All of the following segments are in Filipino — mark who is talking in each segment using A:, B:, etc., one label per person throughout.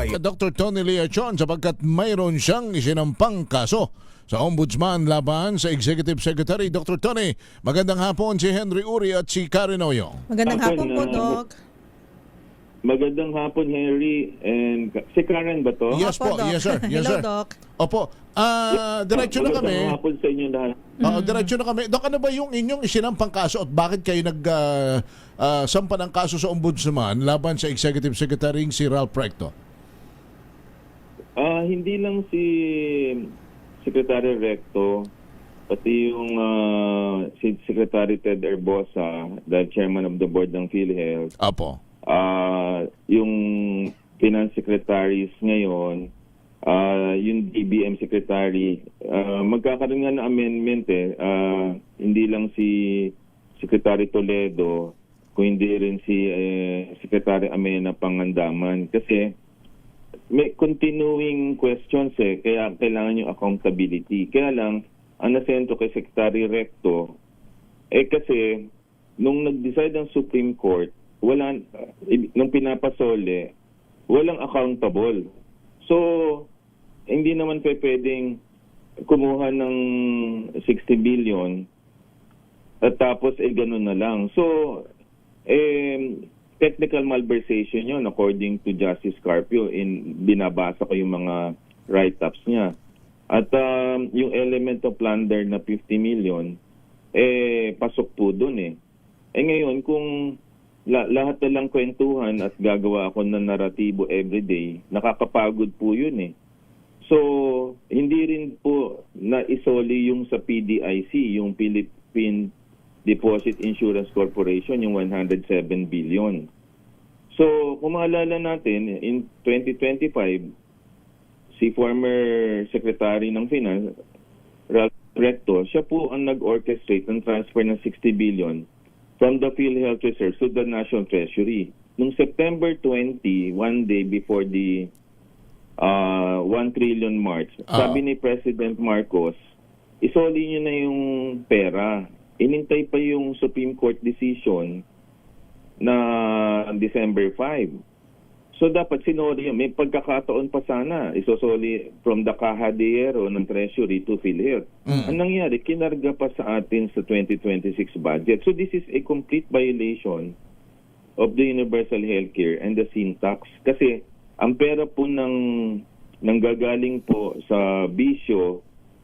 A: Buhay.
B: Dr. Tony Leachon sapagkat mayroon siyang isinampang kaso sa Ombudsman laban sa Executive Secretary. Dr. Tony, magandang hapon si Henry Uri at si Karen Oyong.
C: Magandang hapon po, Doc.
D: Magandang hapon, Henry. And si Karen ba to?
B: Yes po,
C: Opo, Doc.
B: yes sir. Yes,
C: Hello,
B: sir.
C: Doc.
B: Opo. Diretso na kami.
D: Magandang hapon sa inyo lahat.
B: Diretso na kami. Doc, ano ba yung inyong isinampang kaso at bakit kayo sampa ng kaso sa Ombudsman laban sa Executive Secretary si Ralph Recto?
D: Hindi lang si Secretary Recto, pati yung si Secretary Ted Erbosa, the Chairman of the Board ng PhilHealth.
B: Apo.
D: Yung Finance Secretaries ngayon, yung DBM Secretary, magkakaroon nga ng amendment hindi lang si Secretary Toledo, kung hindi rin si Secretary Amena Pangandaman. Kasi may continuing questions kaya kailangan yung accountability. Kaya lang, ang nasento kay Secretary Recto, kasi nung nag-decide ang Supreme Court, nung pinapasole, walang accountable. So, hindi naman pwedeng kumuha ng 60 billion at tapos ganun na lang. So, technical malversation yun according to Justice Carpio. Binabasa ko yung mga write-ups niya. At yung element of plunder na 50 million, pasok po dun ngayon, kung lahat na lang kwentuhan at gagawa ako ng naratibo everyday, nakakapagod po yun So, hindi rin po na-isoli yung sa PDIC, yung Philippine Deposit Insurance Corporation, yung 107 billion. So, kung maalala natin, in 2025, si former Secretary ng Finance, Ralph Recto, siya po ang nag-orchestrate ng transfer ng 60 billion from the PhilHealth Reserve to the National Treasury. Noong September 20, one day before the 1 trillion march, sabi ni President Marcos, isoli niyo na yung pera. Inintay pa yung Supreme Court decision na December 5. So dapat sinoli yun. May pagkakataon pa sana isosoli from the Caja de Hierro ng Treasury to PhilHealth. Ang nangyari, kinarga pa sa atin sa 2026 budget. So this is a complete violation of the universal healthcare and the sin tax. Kasi ang pera po ng gagaling po sa bisyo,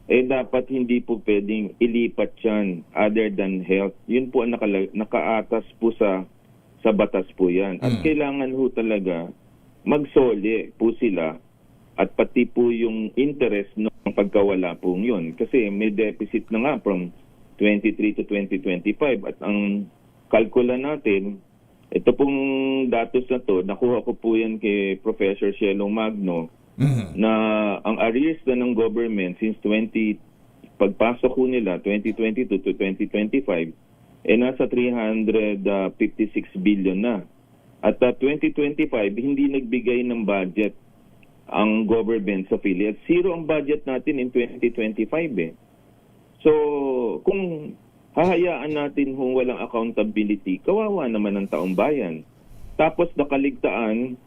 D: dapat hindi po pwedeng ilipat yan other than health. Yun po ang nakaatas po sa batas po yan. At kailangan ho talaga magsoli po sila at pati po yung interest ng pagkawala po yun. Kasi may deficit na nga from 23 to 2025 at ang kalkula natin, ito pong datos na to, nakuha ko po yan kay Professor Cielo Magno, na ang arrears na ng government since pagpasok ko nila 2022 to 2025 nasa 356 billion na. At 2025 hindi nagbigay ng budget ang government sa PhilHealth. Zero ang budget natin in 2025 So kung hahayaan natin kung walang accountability, kawawa naman ang taong bayan. Tapos nakaligtaan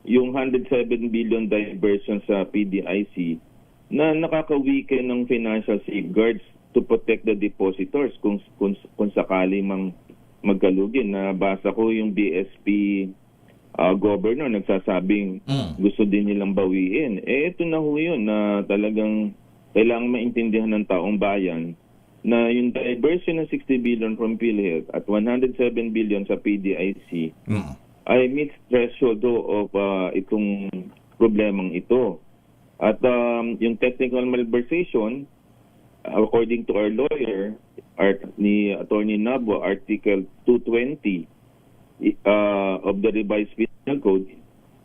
D: yung 107 billion diversion sa PDIC na nakaka-weaken ng financial safeguards to protect the depositors kung sakali mang magkalugin. Nabasa ko yung BSP governor nagsasabing gusto din nilang bawiin. Ito na ho yun na talagang kailangang maintindihan ng taong bayan na yung diversion ng 60 billion from PhilHealth at 107 billion sa PDIC ay meets threshold of itong problemang ito. At yung technical malversation, according to our lawyer, ni Attorney Nabo, Article 220 of the revised penal code,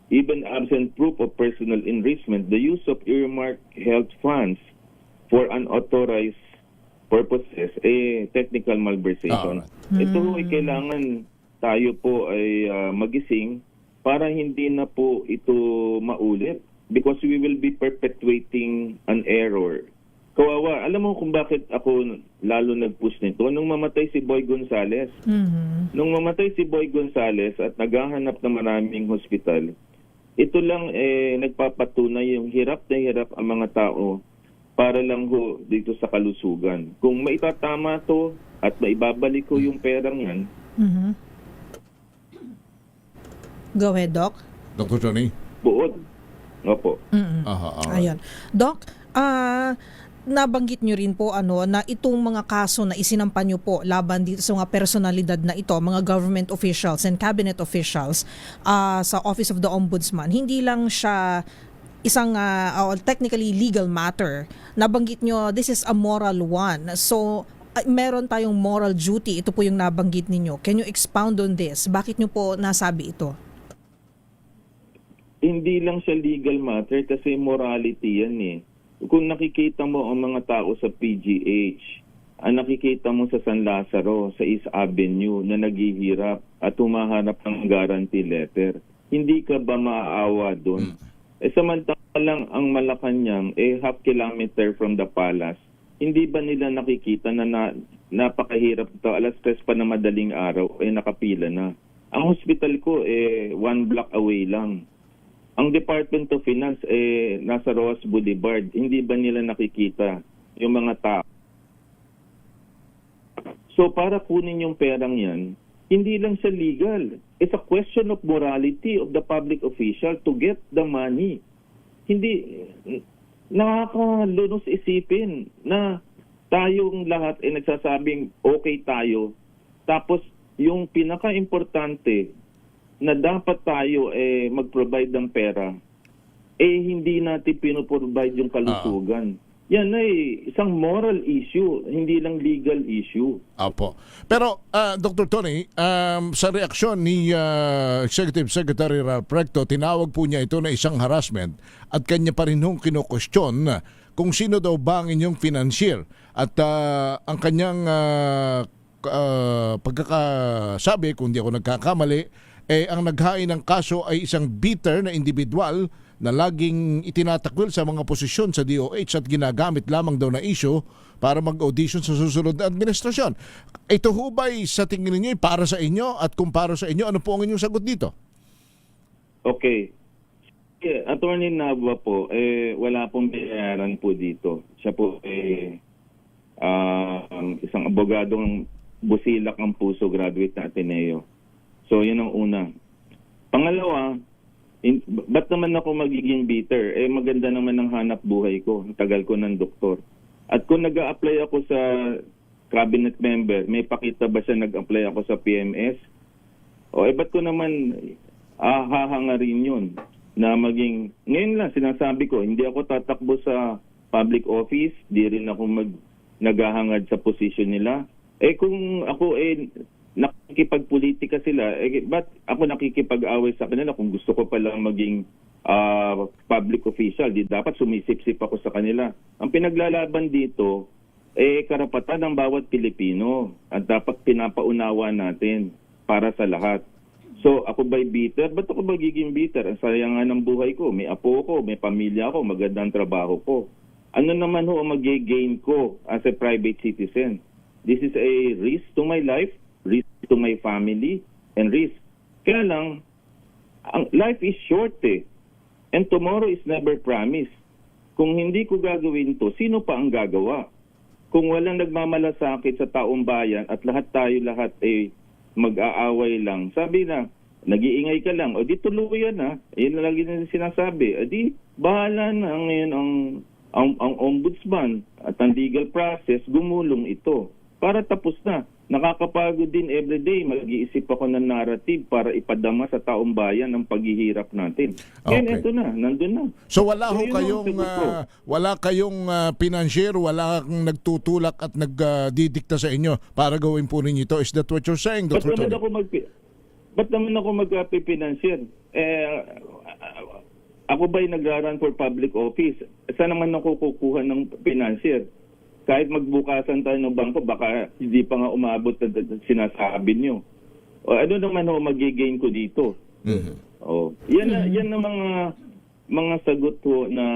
D: even absent proof of personal enrichment, the use of earmarked health funds for unauthorized purposes, technical malversation. Ito ay kailangan tayo po ay magising para hindi na po ito maulit because we will be perpetuating an error. Kawawa. Alam mo kung bakit ako lalo nag-push nito? Nung mamatay si Boy Gonzales. Nung mamatay si Boy Gonzales at naghahanap ng maraming hospital, ito lang nagpapatunay yung hirap na hirap ang mga tao para lang ho dito sa kalusugan. Kung maitatama to at maibabalik ko yung perang yan,
A: Mhm. Go ahead, Doc.
B: Dr. Tony?
D: buod. Opo.
A: Mm-mm.
B: Aha,
A: Ayun. Doc, nabanggit nyo rin po na itong mga kaso na isinampan nyo po laban dito sa mga personalidad na ito, mga government officials and cabinet officials sa Office of the Ombudsman, hindi lang siya isang technically legal matter. Nabanggit nyo, this is a moral one. So, meron tayong moral duty. Ito po yung nabanggit ninyo. Can you expound on this? Bakit nyo po nasabi ito?
D: Hindi lang siya legal matter kasi morality yan eh. Kung nakikita mo ang mga tao sa PGH, ang nakikita mo sa San Lazaro, sa East Avenue na naghihirap at humahanap ng guarantee letter, hindi ka ba maaawa doon? Samantalang ang Malacanang, half kilometer from the palace, hindi ba nila nakikita na napakahirap ito, alas 3 pa na madaling araw, nakapila na. Ang hospital ko, 1 block away lang. Ang Department of Finance, nasa Roas Boulevard, hindi ba nila nakikita yung mga tao? So para kunin yung perang yan, hindi lang siya legal. It's a question of morality of the public official to get the money. Hindi, nakakalunos isipin na tayong lahat ay nagsasabing okay tayo. Tapos yung pinaka-importante na dapat tayo mag-provide ng pera, hindi natin pinoprovide yung kalusugan. Yan ay isang moral issue, hindi lang legal issue.
B: Apo. Pero, Dr. Tony, sa reaksyon ni Executive Secretary Ralph Recto, tinawag po niya ito na isang harassment at kanya pa rin hong kino-question kung sino daw ba ang inyong financier. At ang kanyang pagkakasabi, kung di ako nagkakamali, ang naghain ng kaso ay isang bitter na individual na laging itinatakwil sa mga posisyon sa DOH at ginagamit lamang daw na issue para mag-audition sa susunod na administrasyon. Ito ho ba'y sa tingin ninyo para sa inyo, at kung para sa inyo, ano po ang inyong sagot dito?
D: Okay. Attorney Nava po, wala pong bayaran po dito. Siya po isang abogadong busilak ang puso, graduate na Ateneo. So, yun ang una. Pangalawa, ba't naman ako magiging bitter? Maganda naman ang hanap buhay ko. Tagal ko ng doktor. At kung nag-a-apply ako sa cabinet member, may pakita ba siya nag-apply ako sa PMS? Ba't ko naman hahangarin yun? Na maging, ngayon lang sinasabi ko, hindi ako tatakbo sa public office, di rin ako naghahangad sa position nila. Kung ako nakikipagpolitika sila, ba't ako nakikipag-away sa kanila kung gusto ko palang maging public official? Di dapat sumisip-sip ako sa kanila. Ang pinaglalaban dito, karapatan ng bawat Pilipino at dapat pinapaunawa natin para sa lahat. So, ako ba'y bitter? Ba't ako magiging bitter? Ang sayang nga ng buhay ko. May apo ko, may pamilya ko, magandang trabaho ko. Ano naman ho ang mag-gain ko as a private citizen? This is a risk to my life, risk to my family, and risk. Kaya lang, ang life is short and tomorrow is never promised. Kung hindi ko gagawin to, sino pa ang gagawa? Kung walang nagmamalasakit sa taong bayan at tayo lahat mag-aaway lang, sabi na, nag-iingay ka lang, di tuluyan na, yun na lagi na sinasabi, di bahala na ngayon ang ombudsman at ang legal process, gumulong ito para tapos na. Nakakapagod din everyday, mag-iisip ako ng narrative para ipadama sa taong bayan ang paghihirap natin. Kaya ito na, nandun na.
B: So wala ho
D: yun
B: kayong wala kayong financier, wala kang nagtutulak at nagdidikta sa inyo para gawin po ninyo ito. Is that what you're saying, Dr. Tony?
D: Ba't naman ako mag-financier? Ako ba'y nagra-run for public office? Saan naman ako kukuha ng financier? Kahit magbukasan tayo ng bangko, baka hindi pa nga umabot na sinasabi nyo. Ano naman ho magigain ko dito?
B: Mm-hmm.
D: Yan ang mga sagot ho na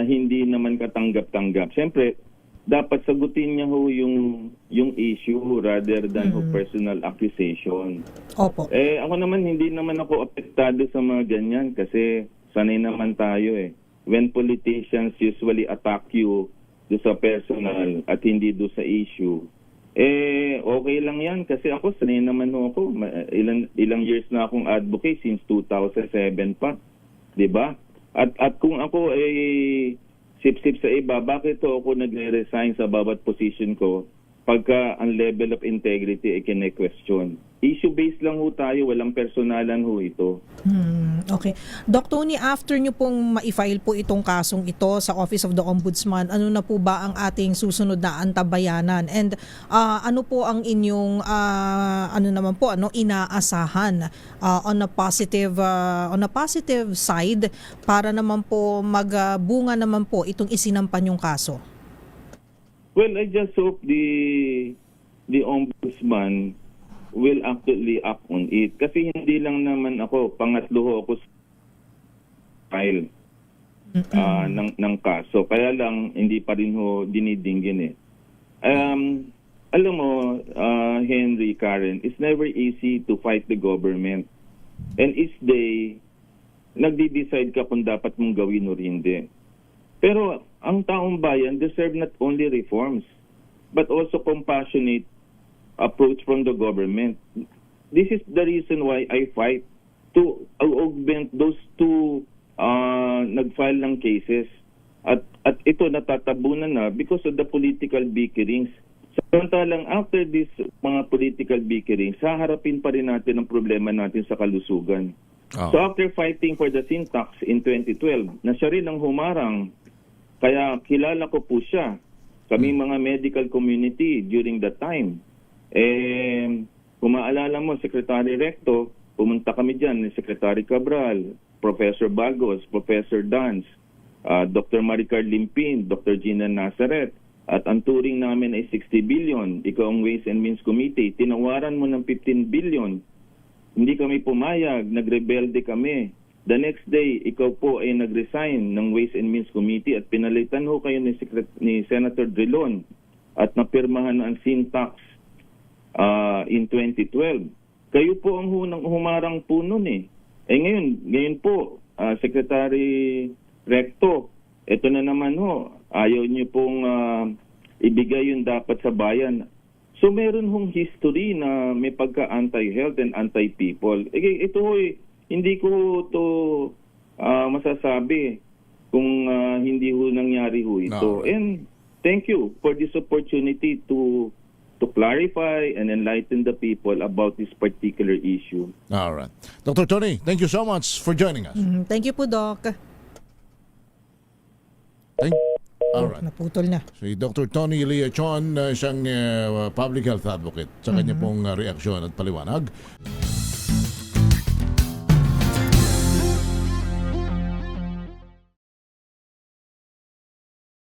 D: hindi naman katanggap-tanggap. Siyempre, dapat sagutin niya ho yung issue rather than ho personal accusation.
A: Opo.
D: Ako naman, hindi naman ako apektado sa mga ganyan kasi sanay naman tayo eh. When politicians usually attack you do sa personal at hindi do sa issue, okay lang yan kasi ako, sanay naman ho ako. Ilang years na akong advocate since 2007 pa. 'Di ba? At kung ako sip-sip sa iba, bakit ako nagre-resign sa bawat position ko pagka ang level of integrity ay kine-question? Issue-based lang ho tayo, walang personalan ho ito.
A: Okay. Doc Tony, after nyo pong ma-file po itong kasong ito sa Office of the Ombudsman, ano na po ba ang ating susunod na antabayanan? And ano po ang inyong inaasahan on a positive side para naman po magbunga naman po itong isinampan yung kaso?
D: Well, I just hope the Ombudsman will actually act on it. Kasi hindi lang naman ako, pangatlo ho ako sa file ng kaso. Kaya lang, hindi pa rin ho dinidinggin eh. Alam mo, Henry, Karen, it's never easy to fight the government. And each day, nagdi-decide ka kung dapat mong gawin o hindi. Pero ang taong bayan deserve not only reforms, but also compassionate approach from the government. This is the reason why I fight to augment those two nag-file ng cases. At ito natatabunan na because of the political bickerings. Samantalang after this mga political bickerings, haharapin pa rin natin ang problema natin sa kalusugan. So after fighting for the sin tax in 2012, na siya rin ang humarang, kaya kilala ko po siya, kami mga medical community during that time. Kung maalala mo, Secretary Recto, pumunta kami dyan ni Secretary Cabral, Professor Bagos, Professor Dance, Dr. Maricar Limpin, Dr. Gina Nazaret, at ang turing namin ay 60 billion. Ikaw ang Ways and Means Committee, tinawaran mo ng 15 billion. Hindi kami pumayag, nagrebelde kami. The next day, ikaw po ay nag-resign ng Ways and Means Committee at pinalitan ho kayo ni Senator Drilon at napirmahan ang sin tax in 2012. Kayo po ang humarang po nun eh. Ngayon po, Secretary Recto, ito na naman ho, ayaw niyo pong ibigay yung dapat sa bayan. So meron hong history na may pagka-anti-health and anti-people. Ito ho, hindi ko to masasabi kung hindi ho nangyari ho ito. No. And thank you for this opportunity to clarify and enlighten the people about this particular issue.
B: All right. Dr. Tony, thank you so much for joining us.
A: Thank you po, Doc.
B: All right.
A: Naputol na.
B: Si Dr. Tony Leachon, siyang public health advocate sa kanya pong reaksyon at paliwanag.